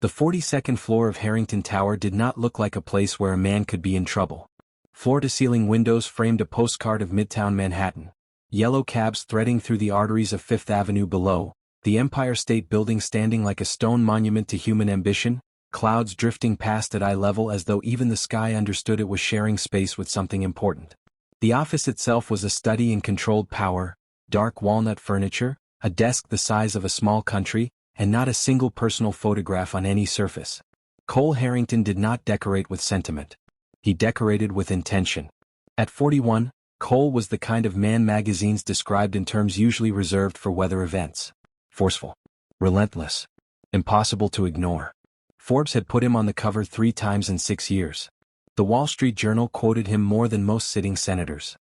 The 42nd floor of Harrington Tower did not look like a place where a man could be in trouble. Floor-to-ceiling windows framed a postcard of Midtown Manhattan. Yellow cabs threading through the arteries of Fifth Avenue below, the Empire State Building standing like a stone monument to human ambition, clouds drifting past at eye level as though even the sky understood it was sharing space with something important. The office itself was a study in controlled power, dark walnut furniture, a desk the size of a small country, and not a single personal photograph on any surface. Cole Harrington did not decorate with sentiment. He decorated with intention. At 41, Cole was the kind of man magazines described in terms usually reserved for weather events. Forceful. Relentless. Impossible to ignore. Forbes had put him on the cover 3 times in 6 years. The Wall Street Journal quoted him more than most sitting senators.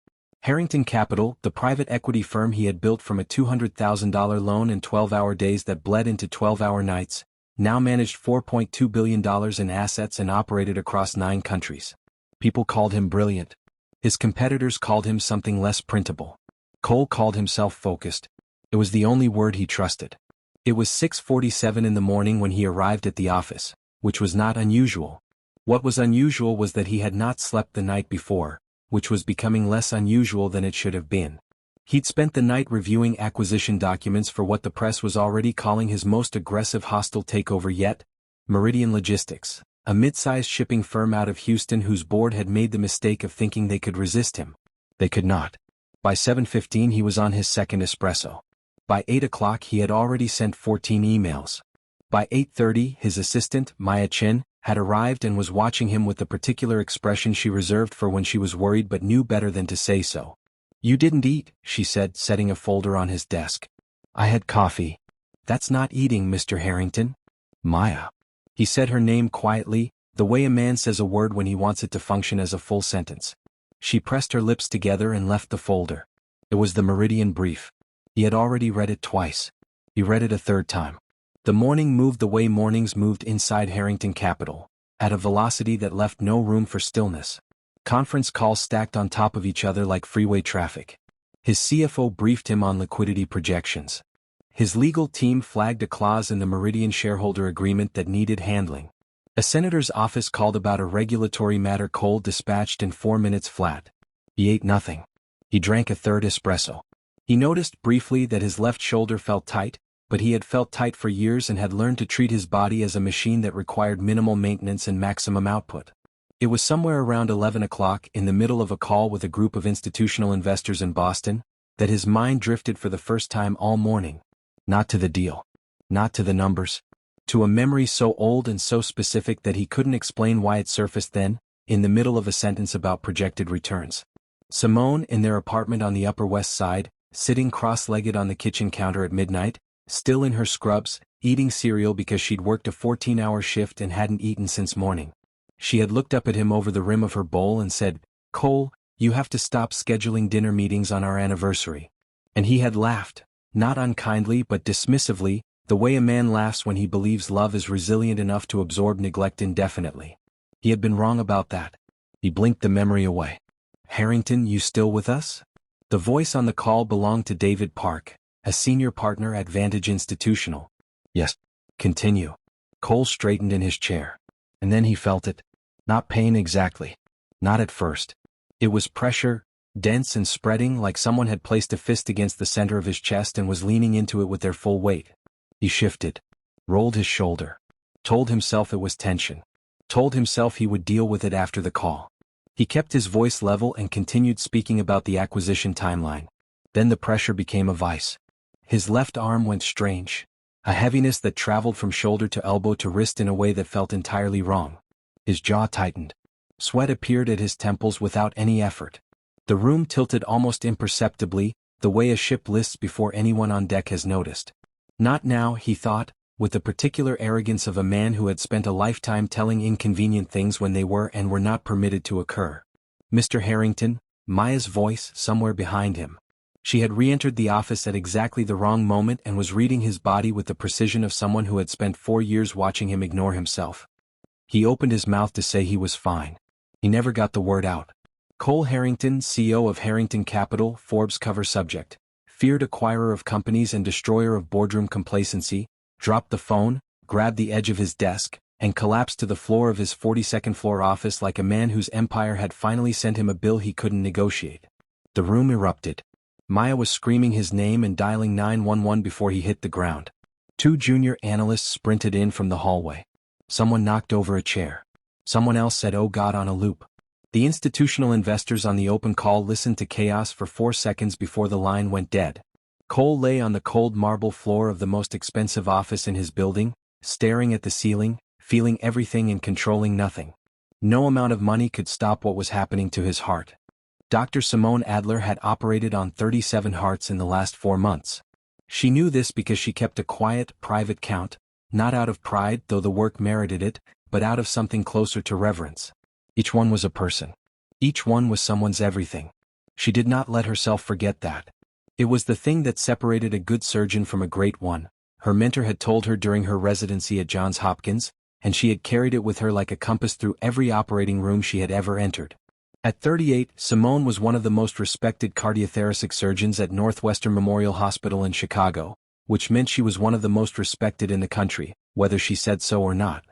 Harrington Capital, the private equity firm he had built from a $200,000 loan and 12-hour days that bled into 12-hour nights, now managed $4.2 billion in assets and operated across 9 countries. People called him brilliant. His competitors called him something less printable. Cole called himself focused. It was the only word he trusted. It was 6:47 in the morning when he arrived at the office, which was not unusual. What was unusual was that he had not slept the night before, which was becoming less unusual than it should have been. He'd spent the night reviewing acquisition documents for what the press was already calling his most aggressive hostile takeover yet, Meridian Logistics, a mid-sized shipping firm out of Houston whose board had made the mistake of thinking they could resist him. They could not. By 7:15 he was on his second espresso. By 8 o'clock he had already sent 14 emails. By 8:30 his assistant, Maya Chin, had arrived and was watching him with the particular expression she reserved for when she was worried but knew better than to say so. "You didn't eat," she said, setting a folder on his desk. "I had coffee." "That's not eating, Mr. Harrington." "Maya." He said her name quietly, the way a man says a word when he wants it to function as a full sentence. She pressed her lips together and left the folder. It was the Meridian brief. He had already read it twice. He read it a third time. The morning moved the way mornings moved inside Harrington Capital, at a velocity that left no room for stillness. Conference calls stacked on top of each other like freeway traffic. His CFO briefed him on liquidity projections. His legal team flagged a clause in the Meridian shareholder agreement that needed handling. A senator's office called about a regulatory matter Cole dispatched in 4 minutes flat. He ate nothing. He drank a third espresso. He noticed briefly that his left shoulder felt tight, but he had felt tight for years and had learned to treat his body as a machine that required minimal maintenance and maximum output. It was somewhere around 11 o'clock, in the middle of a call with a group of institutional investors in Boston, that his mind drifted for the first time all morning. Not to the deal. Not to the numbers. To a memory so old and so specific that he couldn't explain why it surfaced then, in the middle of a sentence about projected returns. Simone, in their apartment on the Upper West Side, sitting cross-legged on the kitchen counter at midnight, still in her scrubs, eating cereal because she'd worked a 14-hour shift and hadn't eaten since morning. She had looked up at him over the rim of her bowl and said, "Cole, you have to stop scheduling dinner meetings on our anniversary." And he had laughed, not unkindly but dismissively, the way a man laughs when he believes love is resilient enough to absorb neglect indefinitely. He had been wrong about that. He blinked the memory away. "Harrington, you still with us?" The voice on the call belonged to David Park, a senior partner at Vantage Institutional. "Yes." "Continue." Cole straightened in his chair. And then he felt it. Not pain exactly. Not at first. It was pressure, dense and spreading like someone had placed a fist against the center of his chest and was leaning into it with their full weight. He shifted. Rolled his shoulder. Told himself it was tension. Told himself he would deal with it after the call. He kept his voice level and continued speaking about the acquisition timeline. Then the pressure became a vice. His left arm went strange. A heaviness that traveled from shoulder to elbow to wrist in a way that felt entirely wrong. His jaw tightened. Sweat appeared at his temples without any effort. The room tilted almost imperceptibly, the way a ship lists before anyone on deck has noticed. Not now, he thought, with the particular arrogance of a man who had spent a lifetime telling inconvenient things when they were and were not permitted to occur. "Mr. Harrington," Maya's voice somewhere behind him. She had re-entered the office at exactly the wrong moment and was reading his body with the precision of someone who had spent 4 years watching him ignore himself. He opened his mouth to say he was fine. He never got the word out. Cole Harrington, CEO of Harrington Capital, Forbes cover subject. Feared acquirer of companies and destroyer of boardroom complacency, dropped the phone, grabbed the edge of his desk, and collapsed to the floor of his 42nd floor office like a man whose empire had finally sent him a bill he couldn't negotiate. The room erupted. Maya was screaming his name and dialing 911 before he hit the ground. Two junior analysts sprinted in from the hallway. Someone knocked over a chair. Someone else said "Oh God" on a loop. The institutional investors on the open call listened to chaos for 4 seconds before the line went dead. Cole lay on the cold marble floor of the most expensive office in his building, staring at the ceiling, feeling everything and controlling nothing. No amount of money could stop what was happening to his heart. Dr. Simone Adler had operated on 37 hearts in the last 4 months. She knew this because she kept a quiet, private count, not out of pride though the work merited it, but out of something closer to reverence. Each one was a person. Each one was someone's everything. She did not let herself forget that. It was the thing that separated a good surgeon from a great one. Her mentor had told her during her residency at Johns Hopkins, and she had carried it with her like a compass through every operating room she had ever entered. At 38, Simone was one of the most respected cardiothoracic surgeons at Northwestern Memorial Hospital in Chicago, which meant she was one of the most respected in the country, whether she said so or not.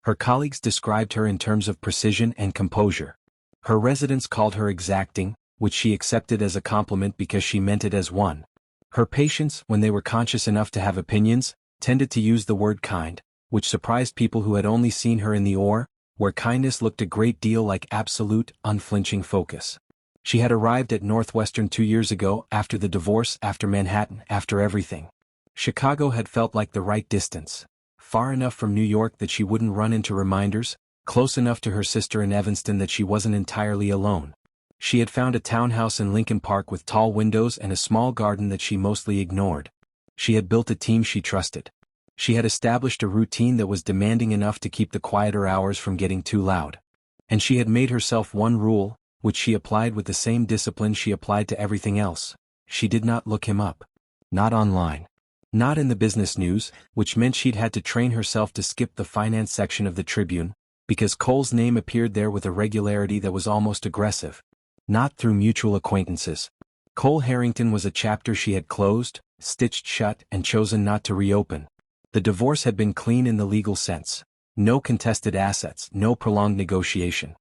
Her colleagues described her in terms of precision and composure. Her residents called her exacting, which she accepted as a compliment because she meant it as one. Her patients, when they were conscious enough to have opinions, tended to use the word kind, which surprised people who had only seen her in the OR, where kindness looked a great deal like absolute, unflinching focus. She had arrived at Northwestern 2 years ago, after the divorce, after Manhattan, after everything. Chicago had felt like the right distance. Far enough from New York that she wouldn't run into reminders, close enough to her sister in Evanston that she wasn't entirely alone. She had found a townhouse in Lincoln Park with tall windows and a small garden that she mostly ignored. She had built a team she trusted. She had established a routine that was demanding enough to keep the quieter hours from getting too loud. And she had made herself one rule, which she applied with the same discipline she applied to everything else. She did not look him up. Not online. Not in the business news, which meant she'd had to train herself to skip the finance section of the Tribune, because Cole's name appeared there with a regularity that was almost aggressive. Not through mutual acquaintances. Cole Harrington was a chapter she had closed, stitched shut, and chosen not to reopen. The divorce had been clean in the legal sense. No contested assets, no prolonged negotiation.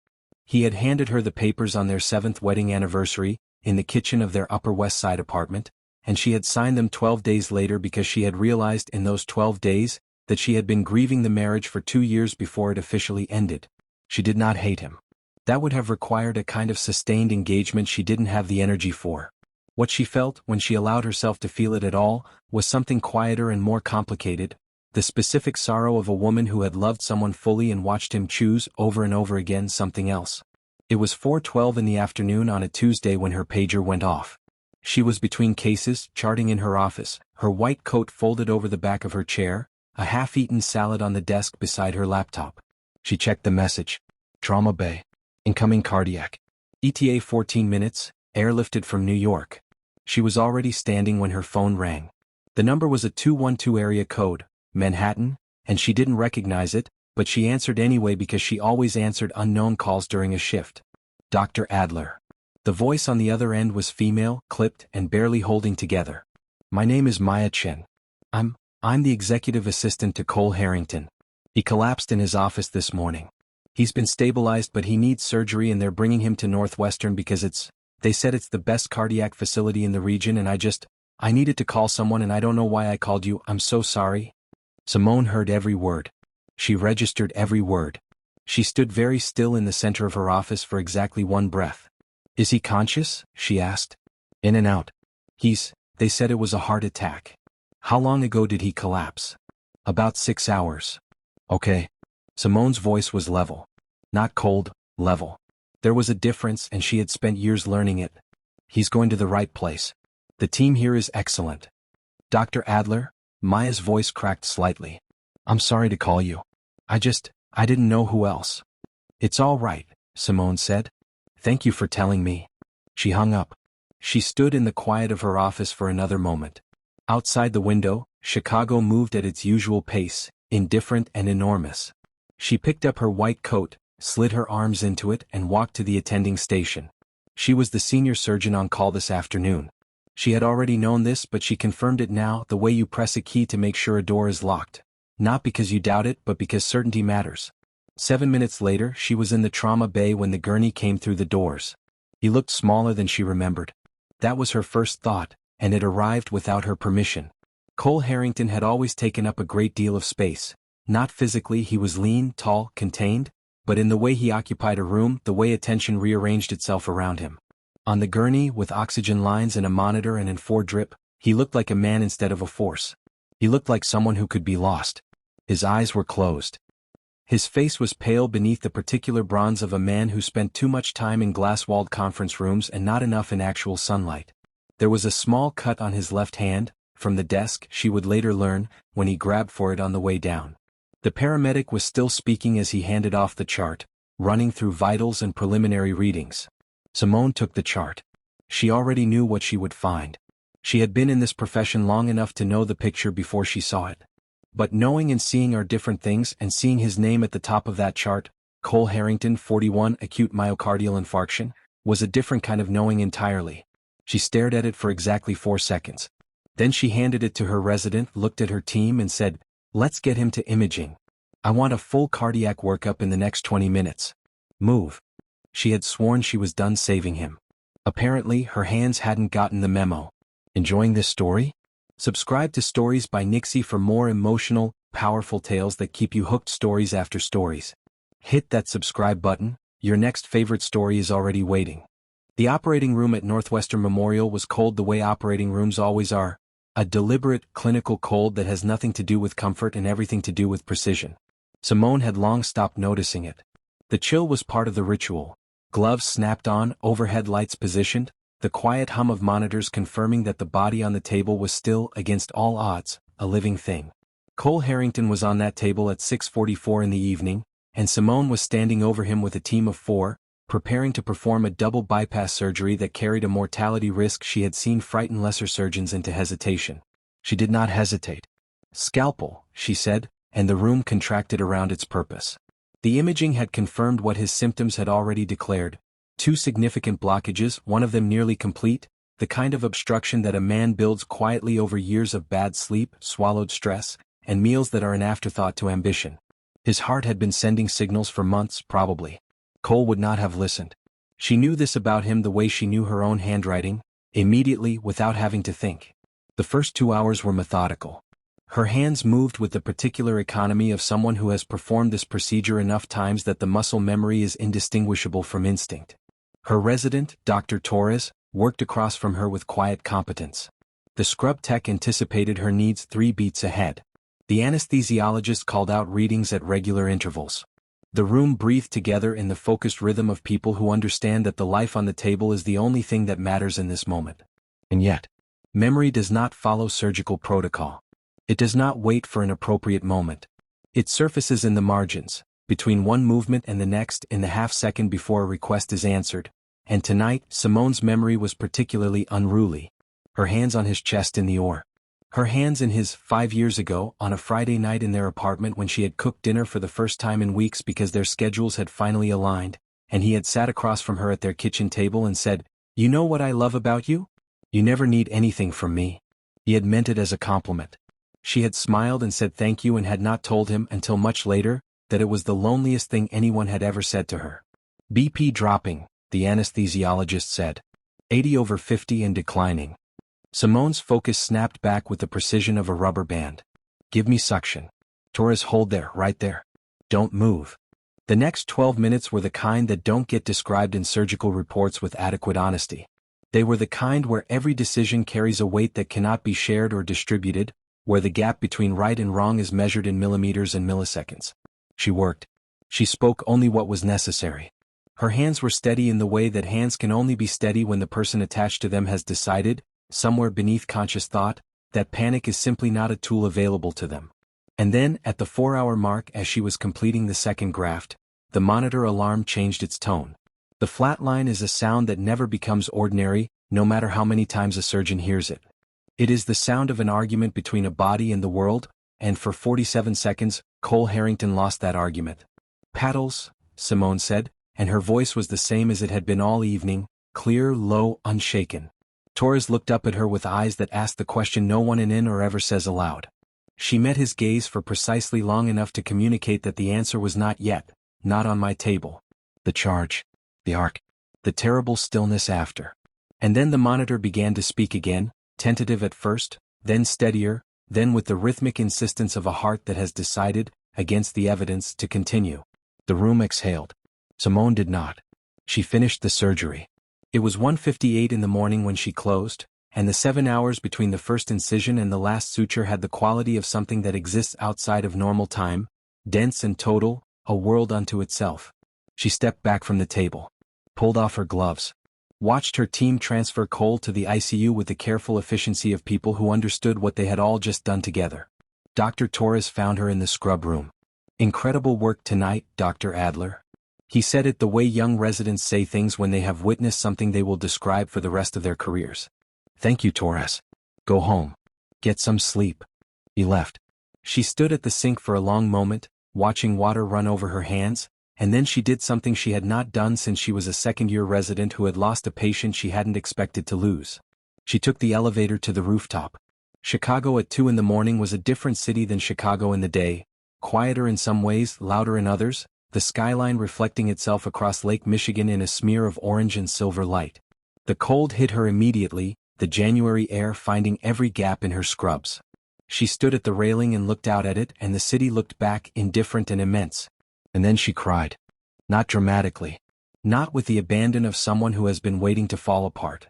He had handed her the papers on their 7th wedding anniversary, in the kitchen of their Upper West Side apartment, and she had signed them 12 days later because she had realized in those 12 days that she had been grieving the marriage for 2 years before it officially ended. She did not hate him. That would have required a kind of sustained engagement she didn't have the energy for. What she felt, when she allowed herself to feel it at all, was something quieter and more complicated, the specific sorrow of a woman who had loved someone fully and watched him choose over and over again something else. It was 4:12 in the afternoon on a Tuesday when her pager went off. She was between cases, charting in her office, her white coat folded over the back of her chair, a half-eaten salad on the desk beside her laptop. She checked the message. Trauma Bay. Incoming cardiac. ETA 14 minutes, airlifted from New York. She was already standing when her phone rang. The number was a 212 area code, Manhattan, and she didn't recognize it, but she answered anyway because she always answered unknown calls during a shift. Dr. Adler. The voice on the other end was female, clipped, and barely holding together. My name is Maya Chen. I'm the executive assistant to Cole Harrington. He collapsed in his office this morning. He's been stabilized but he needs surgery and they're bringing him to Northwestern because they said it's the best cardiac facility in the region and I needed to call someone and I don't know why I called you, I'm so sorry. Simone heard every word. She registered every word. She stood very still in the center of her office for exactly one breath. Is he conscious? She asked. In and out. They said it was a heart attack. How long ago did he collapse? About 6 hours. Okay. Simone's voice was level. Not cold, level. There was a difference and she had spent years learning it. He's going to the right place. The team here is excellent. Dr. Adler? Maya's voice cracked slightly. I'm sorry to call you. I didn't know who else. It's all right, Simone said. Thank you for telling me. She hung up. She stood in the quiet of her office for another moment. Outside the window, Chicago moved at its usual pace, indifferent and enormous. She picked up her white coat, slid her arms into it and walked to the attending station. She was the senior surgeon on call this afternoon. She had already known this but she confirmed it now, the way you press a key to make sure a door is locked. Not because you doubt it, but because certainty matters. 7 minutes later, she was in the trauma bay when the gurney came through the doors. He looked smaller than she remembered. That was her first thought, and it arrived without her permission. Cole Harrington had always taken up a great deal of space. Not physically, he was lean, tall, contained, but in the way he occupied a room, the way attention rearranged itself around him. On the gurney, with oxygen lines and a monitor and in 4-drip, he looked like a man instead of a force. He looked like someone who could be lost. His eyes were closed. His face was pale beneath the particular bronze of a man who spent too much time in glass-walled conference rooms and not enough in actual sunlight. There was a small cut on his left hand, from the desk, she would later learn, when he grabbed for it on the way down. The paramedic was still speaking as he handed off the chart, running through vitals and preliminary readings. Simone took the chart. She already knew what she would find. She had been in this profession long enough to know the picture before she saw it. But knowing and seeing are different things, and seeing his name at the top of that chart, Cole Harrington, 41, acute myocardial infarction, was a different kind of knowing entirely. She stared at it for exactly 4 seconds. Then she handed it to her resident, looked at her team and said, "Let's get him to imaging. I want a full cardiac workup in the next 20 minutes. Move." She had sworn she was done saving him. Apparently, her hands hadn't gotten the memo. Enjoying this story? Subscribe to Stories by Nixie for more emotional, powerful tales that keep you hooked stories after stories. Hit that subscribe button, your next favorite story is already waiting. The operating room at Northwestern Memorial was cold the way operating rooms always are. A deliberate, clinical cold that has nothing to do with comfort and everything to do with precision. Simone had long stopped noticing it. The chill was part of the ritual. Gloves snapped on, overhead lights positioned, the quiet hum of monitors confirming that the body on the table was still, against all odds, a living thing. Cole Harrington was on that table at 6:44 in the evening, and Simone was standing over him with a team of 4, preparing to perform a double bypass surgery that carried a mortality risk she had seen frighten lesser surgeons into hesitation. She did not hesitate. "Scalpel," she said, and the room contracted around its purpose. The imaging had confirmed what his symptoms had already declared. 2 significant blockages, one of them nearly complete, the kind of obstruction that a man builds quietly over years of bad sleep, swallowed stress, and meals that are an afterthought to ambition. His heart had been sending signals for months, probably. Cole would not have listened. She knew this about him the way she knew her own handwriting, immediately, without having to think. The first 2 hours were methodical. Her hands moved with the particular economy of someone who has performed this procedure enough times that the muscle memory is indistinguishable from instinct. Her resident, Dr. Torres, worked across from her with quiet competence. The scrub tech anticipated her needs 3 beats ahead. The anesthesiologist called out readings at regular intervals. The room breathed together in the focused rhythm of people who understand that the life on the table is the only thing that matters in this moment. And yet, memory does not follow surgical protocol. It does not wait for an appropriate moment. It surfaces in the margins, between one movement and the next, in the half-second before a request is answered. And tonight, Simone's memory was particularly unruly. Her hands on his chest in the oar. Her hands in his, 5 years ago, on a Friday night in their apartment when she had cooked dinner for the first time in weeks because their schedules had finally aligned, and he had sat across from her at their kitchen table and said, "You know what I love about you? You never need anything from me." He had meant it as a compliment. She had smiled and said thank you and had not told him until much later that it was the loneliest thing anyone had ever said to her. "BP dropping," the anesthesiologist said. 80/50 and declining. Simone's focus snapped back with the precision of a rubber band. "Give me suction. Torres, hold there, right there. Don't move." The next 12 minutes were the kind that don't get described in surgical reports with adequate honesty. They were the kind where every decision carries a weight that cannot be shared or distributed, where the gap between right and wrong is measured in millimeters and milliseconds. She worked. She spoke only what was necessary. Her hands were steady in the way that hands can only be steady when the person attached to them has decided, somewhere beneath conscious thought, that panic is simply not a tool available to them. And then, at the 4-hour mark as she was completing the second graft, the monitor alarm changed its tone. The flat line is a sound that never becomes ordinary, no matter how many times a surgeon hears it. It is the sound of an argument between a body and the world, and for 47 seconds, Cole Harrington lost that argument. "Paddles," Simone said, and her voice was the same as it had been all evening, clear, low, unshaken. Torres looked up at her with eyes that asked the question no one in or ever says aloud. She met his gaze for precisely long enough to communicate that the answer was not yet, not on my table. The charge. The arc. The terrible stillness after. And then the monitor began to speak again, tentative at first, then steadier, then with the rhythmic insistence of a heart that has decided, against the evidence, to continue. The room exhaled. Simone did not. She finished the surgery. It was 1:58 in the morning when she closed, and the 7 hours between the first incision and the last suture had the quality of something that exists outside of normal time, dense and total, a world unto itself. She stepped back from the table, pulled off her gloves, watched her team transfer Cole to the ICU with the careful efficiency of people who understood what they had all just done together. Dr. Torres found her in the scrub room. "Incredible work tonight, Dr. Adler." He said it the way young residents say things when they have witnessed something they will describe for the rest of their careers. "Thank you, Torres. Go home. Get some sleep." He left. She stood at the sink for a long moment, watching water run over her hands, and then she did something she had not done since she was a second-year resident who had lost a patient she hadn't expected to lose. She took the elevator to the rooftop. Chicago at 2 in the morning was a different city than Chicago in the day, quieter in some ways, louder in others, the skyline reflecting itself across Lake Michigan in a smear of orange and silver light. The cold hit her immediately, the January air finding every gap in her scrubs. She stood at the railing and looked out at it, and the city looked back, indifferent and immense. And then she cried. Not dramatically. Not with the abandon of someone who has been waiting to fall apart.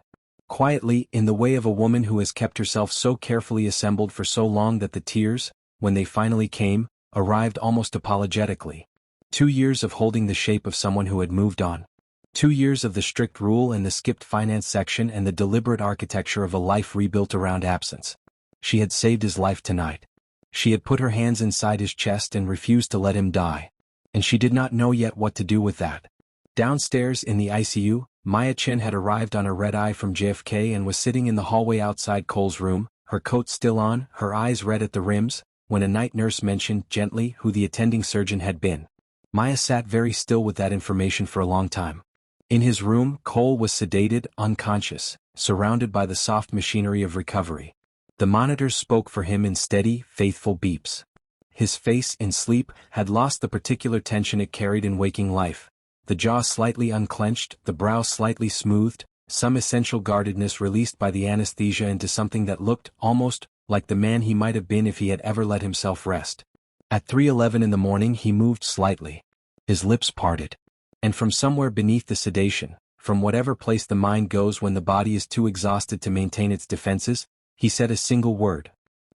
Quietly, in the way of a woman who has kept herself so carefully assembled for so long that the tears, when they finally came, arrived almost apologetically. 2 years of holding the shape of someone who had moved on. 2 years of the strict rule and the skipped finance section and the deliberate architecture of a life rebuilt around absence. She had saved his life tonight. She had put her hands inside his chest and refused to let him die. And she did not know yet what to do with that. Downstairs in the ICU, Maya Chen had arrived on a red-eye from JFK and was sitting in the hallway outside Cole's room, her coat still on, her eyes red at the rims, when a night nurse mentioned, gently, who the attending surgeon had been. Maya sat very still with that information for a long time. In his room, Cole was sedated, unconscious, surrounded by the soft machinery of recovery. The monitors spoke for him in steady, faithful beeps. His face, in sleep, had lost the particular tension it carried in waking life. The jaw slightly unclenched, the brow slightly smoothed, some essential guardedness released by the anesthesia into something that looked, almost, like the man he might have been if he had ever let himself rest. At 3:11 in the morning he moved slightly. His lips parted. And from somewhere beneath the sedation, from whatever place the mind goes when the body is too exhausted to maintain its defenses, he said a single word.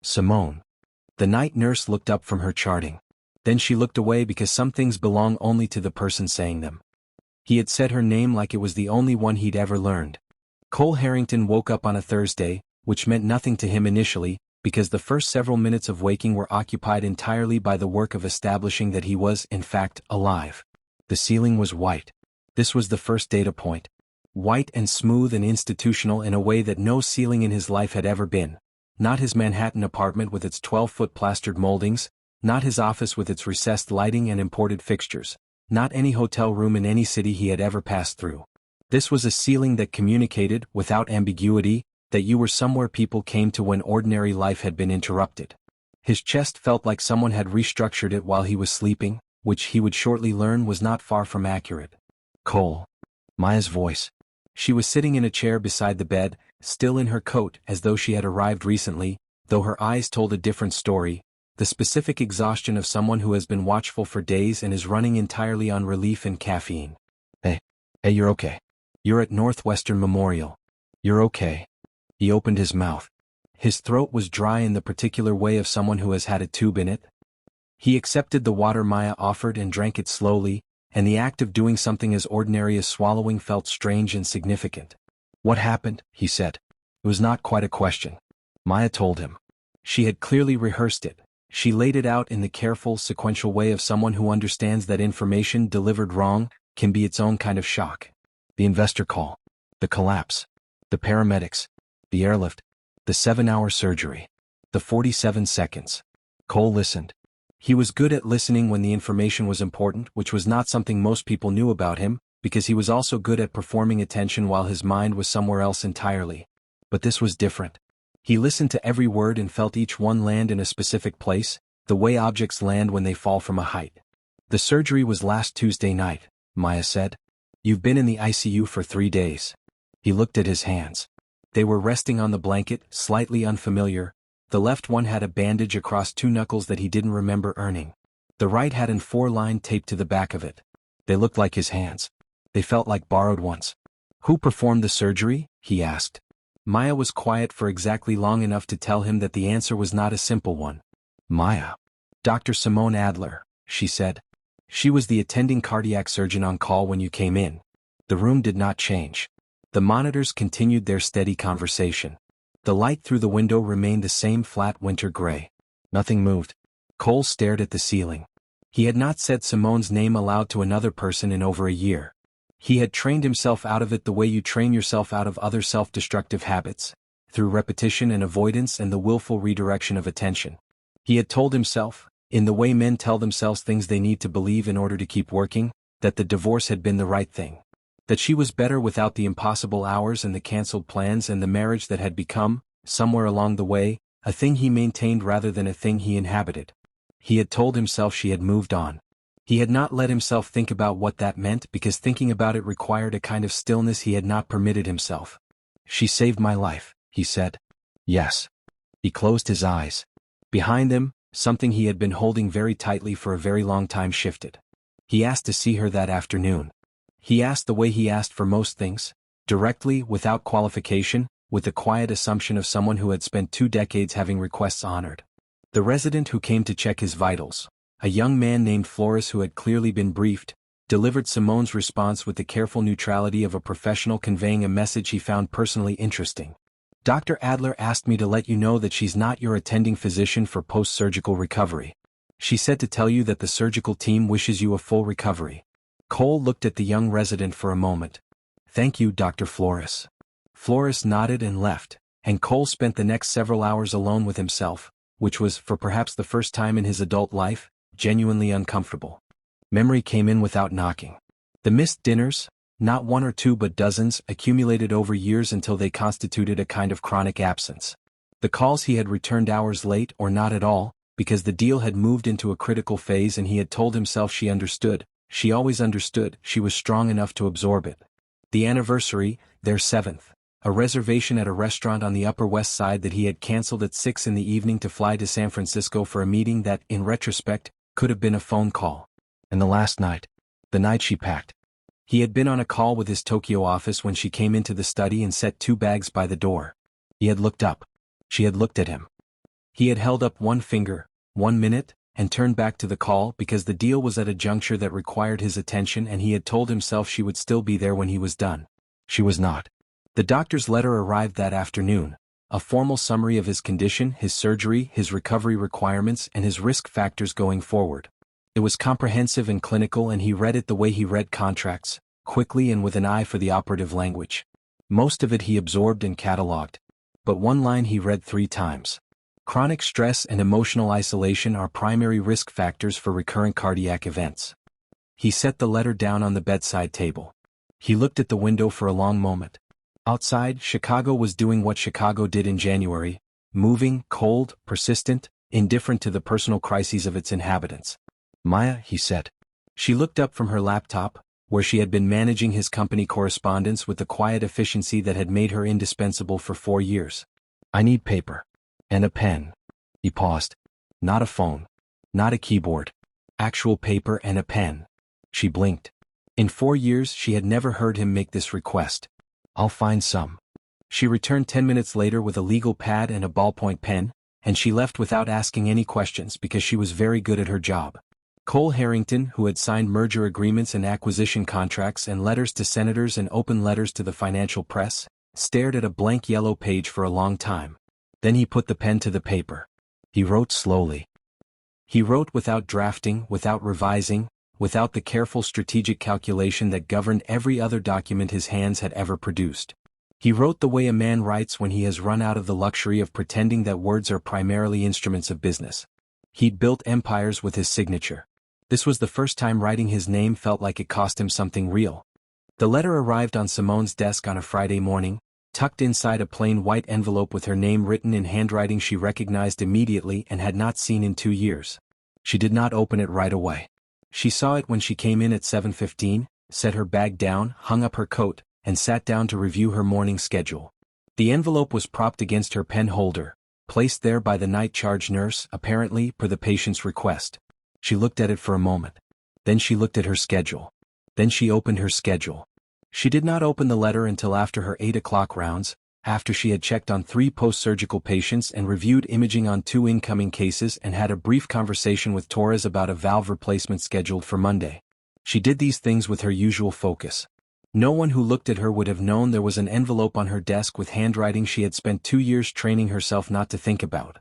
Simone. The night nurse looked up from her charting. Then she looked away because some things belong only to the person saying them. He had said her name like it was the only one he'd ever learned. Cole Harrington woke up on a Thursday, which meant nothing to him initially, because the first several minutes of waking were occupied entirely by the work of establishing that he was, in fact, alive. The ceiling was white. This was the first data point. White and smooth and institutional in a way that no ceiling in his life had ever been. Not his Manhattan apartment with its 12-foot plastered moldings, not his office with its recessed lighting and imported fixtures, not any hotel room in any city he had ever passed through. This was a ceiling that communicated, without ambiguity, that you were somewhere people came to when ordinary life had been interrupted. His chest felt like someone had restructured it while he was sleeping, which he would shortly learn was not far from accurate. Cole. Maya's voice. She was sitting in a chair beside the bed, still in her coat as though she had arrived recently, though her eyes told a different story, the specific exhaustion of someone who has been watchful for days and is running entirely on relief and caffeine. Hey, you're okay. You're at Northwestern Memorial. You're okay. He opened his mouth. His throat was dry in the particular way of someone who has had a tube in it. He accepted the water Maya offered and drank it slowly, and the act of doing something as ordinary as swallowing felt strange and significant. What happened? He said. It was not quite a question. Maya told him. She had clearly rehearsed it. She laid it out in the careful, sequential way of someone who understands that information delivered wrong can be its own kind of shock. The investor call. The collapse. The paramedics. The airlift. The 7-hour surgery. The 47 seconds. Cole listened. He was good at listening when the information was important, which was not something most people knew about him, because he was also good at performing attention while his mind was somewhere else entirely. But this was different. He listened to every word and felt each one land in a specific place, the way objects land when they fall from a height. "The surgery was last Tuesday night," Maya said. "You've been in the ICU for 3 days." He looked at his hands. They were resting on the blanket, slightly unfamiliar. The left one had a bandage across 2 knuckles that he didn't remember earning. The right had an 4-line taped to the back of it. They looked like his hands. They felt like borrowed ones. "Who performed the surgery?" he asked. Maya was quiet for exactly long enough to tell him that the answer was not a simple one. "Maya. Dr. Simone Adler," she said. "She was the attending cardiac surgeon on call when you came in." The room did not change. The monitors continued their steady conversation. The light through the window remained the same flat winter gray. Nothing moved. Cole stared at the ceiling. He had not said Simone's name aloud to another person in over a year. He had trained himself out of it the way you train yourself out of other self-destructive habits, through repetition and avoidance and the willful redirection of attention. He had told himself, in the way men tell themselves things they need to believe in order to keep working, that the divorce had been the right thing. That she was better without the impossible hours and the cancelled plans and the marriage that had become, somewhere along the way, a thing he maintained rather than a thing he inhabited. He had told himself she had moved on. He had not let himself think about what that meant because thinking about it required a kind of stillness he had not permitted himself. "She saved my life," he said. "Yes." He closed his eyes. Behind them, something he had been holding very tightly for a very long time shifted. He asked to see her that afternoon. He asked the way he asked for most things, directly, without qualification, with the quiet assumption of someone who had spent 2 decades having requests honored. The resident who came to check his vitals, a young man named Flores who had clearly been briefed, delivered Simone's response with the careful neutrality of a professional conveying a message he found personally interesting. "Dr. Adler asked me to let you know that she's not your attending physician for post-surgical recovery. She said to tell you that the surgical team wishes you a full recovery." Cole looked at the young resident for a moment. "Thank you, Dr. Flores." Flores nodded and left, and Cole spent the next several hours alone with himself, which was, for perhaps the first time in his adult life, genuinely uncomfortable. Memory came in without knocking. The missed dinners, not 1 or 2 but dozens, accumulated over years until they constituted a kind of chronic absence. The calls he had returned hours late or not at all, because the deal had moved into a critical phase and he had told himself she understood, she always understood, she was strong enough to absorb it. The anniversary, their 7th, a reservation at a restaurant on the Upper West Side that he had canceled at 6 in the evening to fly to San Francisco for a meeting that, in retrospect, could have been a phone call. And the last night. The night she packed. He had been on a call with his Tokyo office when she came into the study and set 2 bags by the door. He had looked up. She had looked at him. He had held up one finger, 1 minute, and turned back to the call because the deal was at a juncture that required his attention and he had told himself she would still be there when he was done. She was not. The doctor's letter arrived that afternoon, a formal summary of his condition, his surgery, his recovery requirements, and his risk factors going forward. It was comprehensive and clinical and he read it the way he read contracts, quickly and with an eye for the operative language. Most of it he absorbed and catalogued. But one line he read 3 times. Chronic stress and emotional isolation are primary risk factors for recurrent cardiac events. He set the letter down on the bedside table. He looked at the window for a long moment. Outside, Chicago was doing what Chicago did in January, moving, cold, persistent, indifferent to the personal crises of its inhabitants. "Maya," he said. She looked up from her laptop, where she had been managing his company correspondence with the quiet efficiency that had made her indispensable for 4 years. "I need paper. And a pen." He paused. "Not a phone. Not a keyboard. Actual paper and a pen." She blinked. In 4 years she had never heard him make this request. "I'll find some." She returned 10 minutes later with a legal pad and a ballpoint pen, and she left without asking any questions because she was very good at her job. Cole Harrington, who had signed merger agreements and acquisition contracts and letters to senators and open letters to the financial press, stared at a blank yellow page for a long time. Then he put the pen to the paper. He wrote slowly. He wrote without drafting, without revising, without the careful strategic calculation that governed every other document his hands had ever produced. He wrote the way a man writes when he has run out of the luxury of pretending that words are primarily instruments of business. He'd built empires with his signature. This was the first time writing his name felt like it cost him something real. The letter arrived on Simone's desk on a Friday morning, tucked inside a plain white envelope with her name written in handwriting she recognized immediately and had not seen in 2 years. She did not open it right away. She saw it when she came in at 7:15, set her bag down, hung up her coat, and sat down to review her morning schedule. The envelope was propped against her pen holder, placed there by the night charge nurse, apparently per the patient's request. She looked at it for a moment. Then she looked at her schedule. Then she opened her schedule. She did not open the letter until after her 8 o'clock rounds, after she had checked on 3 post-surgical patients and reviewed imaging on 2 incoming cases and had a brief conversation with Torres about a valve replacement scheduled for Monday. She did these things with her usual focus. No one who looked at her would have known there was an envelope on her desk with handwriting she had spent 2 years training herself not to think about.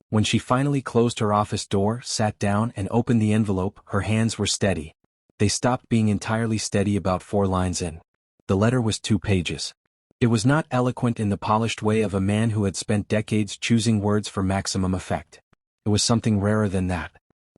When she finally closed her office door, sat down, and opened the envelope, her hands were steady. They stopped being entirely steady about 4 lines in. The letter was 2 pages. It was not eloquent in the polished way of a man who had spent decades choosing words for maximum effect. It was something rarer than that.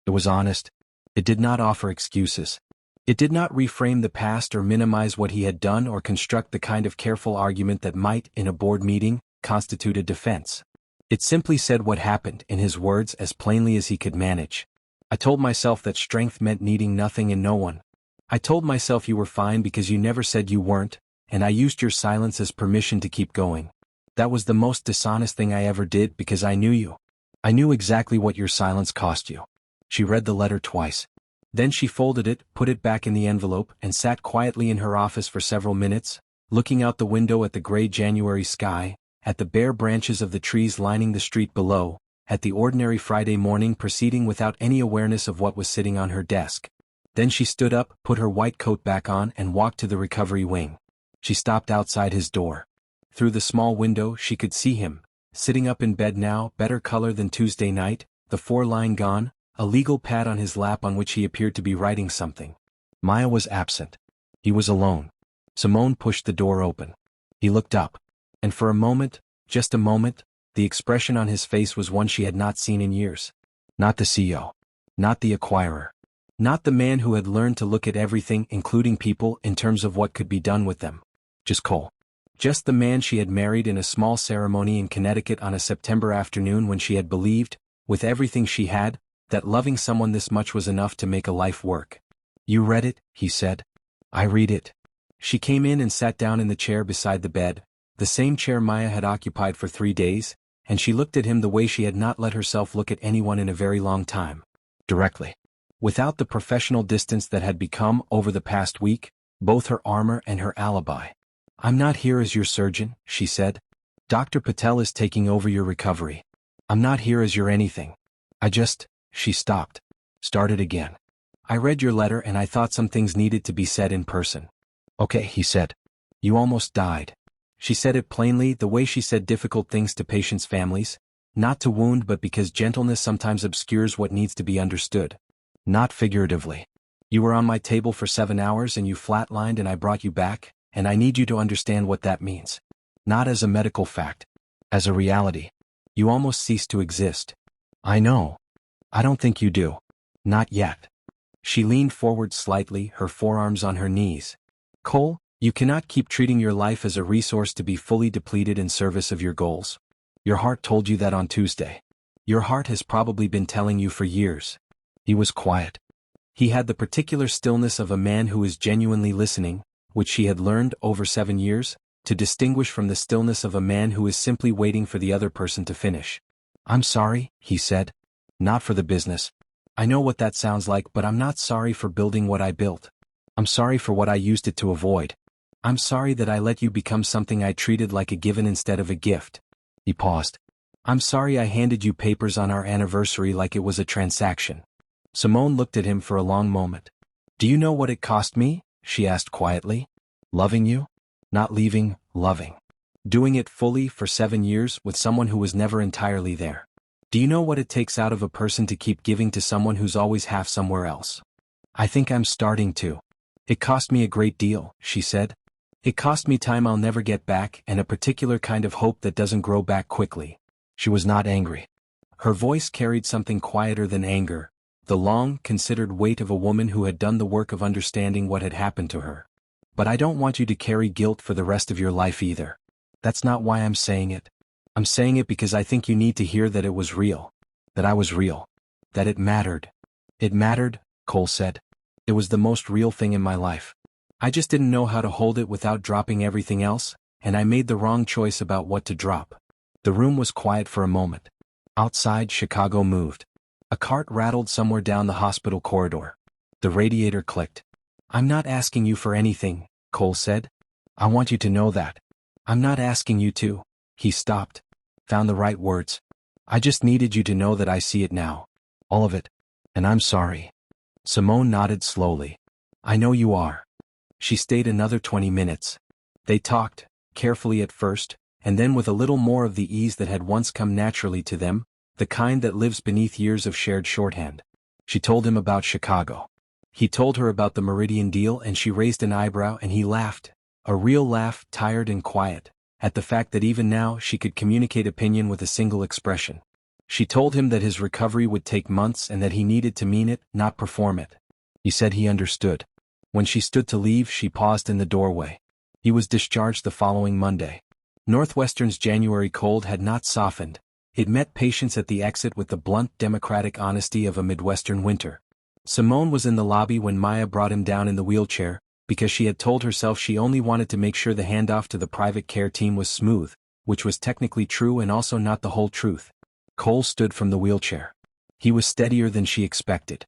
It was honest. It did not offer excuses. It did not reframe the past or minimize what he had done or construct the kind of careful argument that might, in a board meeting, constitute a defense. It simply said what happened, in his words, as plainly as he could manage. I told myself that strength meant needing nothing and no one. I told myself you were fine because you never said you weren't, and I used your silence as permission to keep going. That was the most dishonest thing I ever did because I knew you. I knew exactly what your silence cost you. She read the letter twice. Then she folded it, put it back in the envelope, and sat quietly in her office for several minutes, looking out the window at the gray January sky, at the bare branches of the trees lining the street below, at the ordinary Friday morning proceeding without any awareness of what was sitting on her desk. Then she stood up, put her white coat back on, and walked to the recovery wing. She stopped outside his door. Through the small window she could see him, sitting up in bed now, better color than Tuesday night, the 4-line gone, a legal pad on his lap on which he appeared to be writing something. Maya was absent. He was alone. Simone pushed the door open. He looked up. And for a moment, just a moment, the expression on his face was one she had not seen in years. Not the CEO. Not the acquirer. Not the man who had learned to look at everything, including people, in terms of what could be done with them. Just Cole. Just the man she had married in a small ceremony in Connecticut on a September afternoon when she had believed, with everything she had, that loving someone this much was enough to make a life work. You read it, he said. I read it. She came in and sat down in the chair beside the bed, the same chair Maya had occupied for 3 days, and she looked at him the way she had not let herself look at anyone in a very long time. Directly. Without the professional distance that had become, over the past week, both her armor and her alibi. I'm not here as your surgeon, she said. Dr. Patel is taking over your recovery. I'm not here as your anything. She stopped. Started again. I read your letter and I thought some things needed to be said in person. Okay, he said. You almost died. She said it plainly, the way she said difficult things to patients' families, not to wound but because gentleness sometimes obscures what needs to be understood. Not figuratively. You were on my table for 7 hours and you flatlined and I brought you back, and I need you to understand what that means. Not as a medical fact. As a reality. You almost ceased to exist. I know. I don't think you do. Not yet. She leaned forward slightly, her forearms on her knees. Cole, you cannot keep treating your life as a resource to be fully depleted in service of your goals. Your heart told you that on Tuesday. Your heart has probably been telling you for years. He was quiet. He had the particular stillness of a man who is genuinely listening, which she had learned, over 7 years, to distinguish from the stillness of a man who is simply waiting for the other person to finish. I'm sorry, he said. Not for the business. I know what that sounds like, but I'm not sorry for building what I built. I'm sorry for what I used it to avoid. I'm sorry that I let you become something I treated like a given instead of a gift. He paused. I'm sorry I handed you papers on our anniversary like it was a transaction. Simone looked at him for a long moment. Do you know what it cost me? She asked quietly. Loving you? Not leaving, loving. Doing it fully for 7 years with someone who was never entirely there. Do you know what it takes out of a person to keep giving to someone who's always half somewhere else? I think I'm starting to. It cost me a great deal, she said. It cost me time I'll never get back and a particular kind of hope that doesn't grow back quickly. She was not angry. Her voice carried something quieter than anger, the long, considered weight of a woman who had done the work of understanding what had happened to her. But I don't want you to carry guilt for the rest of your life either. That's not why I'm saying it. I'm saying it because I think you need to hear that it was real. That I was real. That it mattered. It mattered, Cole said. It was the most real thing in my life. I just didn't know how to hold it without dropping everything else, and I made the wrong choice about what to drop. The room was quiet for a moment. Outside, Chicago moved. A cart rattled somewhere down the hospital corridor. The radiator clicked. I'm not asking you for anything, Cole said. I want you to know that. I'm not asking you to. He stopped. Found the right words. I just needed you to know that I see it now. All of it. And I'm sorry. Simone nodded slowly. I know you are. She stayed another 20 minutes. They talked, carefully at first, and then with a little more of the ease that had once come naturally to them, the kind that lives beneath years of shared shorthand. She told him about Chicago. He told her about the Meridian deal and she raised an eyebrow and he laughed, a real laugh, tired and quiet, at the fact that even now she could communicate opinion with a single expression. She told him that his recovery would take months and that he needed to mean it, not perform it. He said he understood. When she stood to leave, she paused in the doorway. He was discharged the following Monday. Northwestern's January cold had not softened. It met patients at the exit with the blunt democratic honesty of a Midwestern winter. Simone was in the lobby when Maya brought him down in the wheelchair, because she had told herself she only wanted to make sure the handoff to the private care team was smooth, which was technically true and also not the whole truth. Cole stood from the wheelchair. He was steadier than she expected.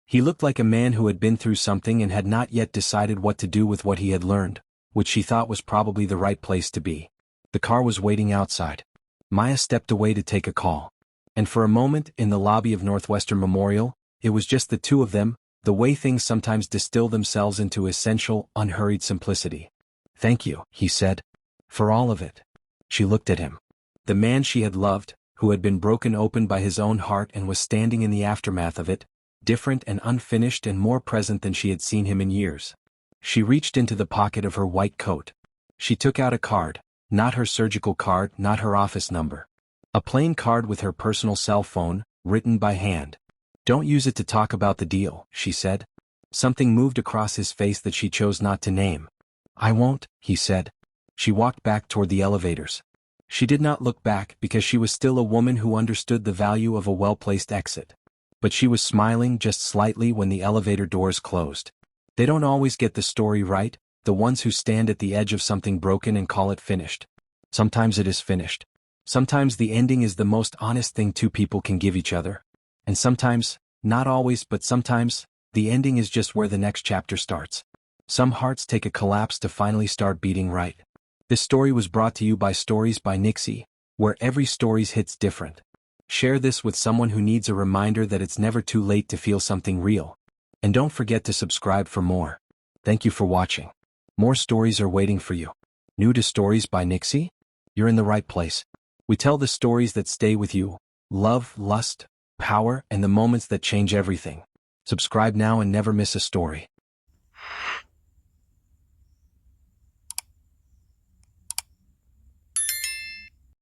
He looked like a man who had been through something and had not yet decided what to do with what he had learned, which she thought was probably the right place to be. The car was waiting outside. Maya stepped away to take a call. And for a moment, in the lobby of Northwestern Memorial, it was just the two of them, the way things sometimes distill themselves into essential, unhurried simplicity. Thank you, he said. For all of it. She looked at him. The man she had loved, who had been broken open by his own heart and was standing in the aftermath of it, different and unfinished and more present than she had seen him in years. She reached into the pocket of her white coat. She took out a card, not her surgical card, not her office number. A plain card with her personal cell phone, written by hand. Don't use it to talk about the deal, she said. Something moved across his face that she chose not to name. I won't, he said. She walked back toward the elevators. She did not look back because she was still a woman who understood the value of a well-placed exit. But she was smiling just slightly when the elevator doors closed. They don't always get the story right, the ones who stand at the edge of something broken and call it finished. Sometimes it is finished. Sometimes the ending is the most honest thing two people can give each other. And sometimes, not always but sometimes, the ending is just where the next chapter starts. Some hearts take a collapse to finally start beating right. This story was brought to you by Stories by Nixie, where every story hits different. Share this with someone who needs a reminder that it's never too late to feel something real. And don't forget to subscribe for more. Thank you for watching. More stories are waiting for you. New to Stories by Nixie? You're in the right place. We tell the stories that stay with you. Love, lust, power, and the moments that change everything. Subscribe now and never miss a story.